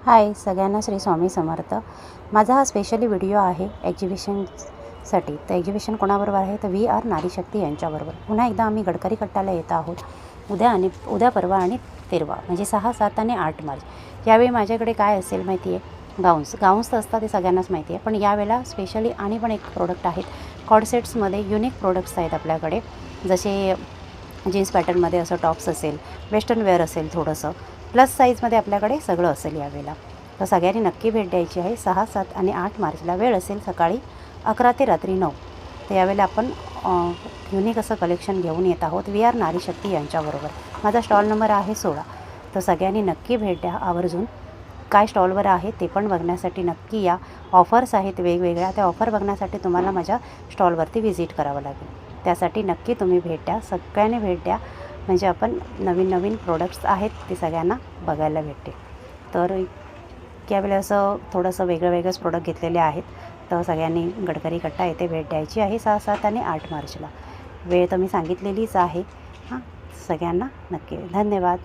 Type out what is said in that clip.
हाय सगळ्यांना श्री स्वामी समर्थ। माझा हा स्पेशली व्हिडिओ आहे एक्झिबिशनसाठी। तर एक्झिबिशन कोणाबरोबर आहे तर VR नारी शक्ती यांच्याबरोबर। पुन्हा एकदा आम्ही गडकरी कट्टाला येत आहोत उद्या परवा आणि 13 म्हणजे 6, 7 आणि 8 मार्च। यावेळी माझ्याकडे काय असेल माहिती आहे, गाऊन्स तर असतात ते सगळ्यांनाच माहिती आहे, पण यावेळेला स्पेशली आणि पण एक प्रोडक्ट आहेत कॉर्डसेट्समध्ये। युनिक प्रोडक्ट्स आहेत आपल्याकडे, जसे जीन्स पॅटर्नमध्ये असं टॉप्स असेल, वेस्टर्न वेअर असेल, थोडंसं प्लस साईजमध्ये आपल्याकडे सगळं असेल यावेळेला। तर सगळ्यांनी नक्की भेट द्यायची आहे। 6, 7 आणि 8 मार्चला वेळ असेल सकाळी 11 ते रात्री 9। तर यावेळेला आपण युनिक असं कलेक्शन घेऊन येत आहोत VR नारी शक्ती यांच्याबरोबर। माझा स्टॉल नंबर आहे 16। तर सगळ्यांनी नक्की भेट द्या आवर्जून। काय स्टॉलवर आहे ते पण बघण्यासाठी नक्की या। ऑफर्स आहेत वेगवेगळ्या, त्या ऑफर बघण्यासाठी तुम्हाला माझ्या स्टॉलवरती व्हिजिट करावं लागेल। त्यासाठी नक्की तुम्ही भेट द्या, सगळ्यांनी भेट द्या, म्हणजे आपण नवीन प्रोडक्ट्स आहेत ते सगळ्यांना बघायला भेटते। तर यावेळेला असं थोडंसं वेगळंच प्रोडक्ट घेतलेले आहेत। तर सगळ्यांनी गडकरी कट्टा येथे भेट द्यायची आहे 6, 7 आणि 8 मार्चला। वेळ तर मी सांगितलेलीच आहे। सगळ्यांना नक्की धन्यवाद।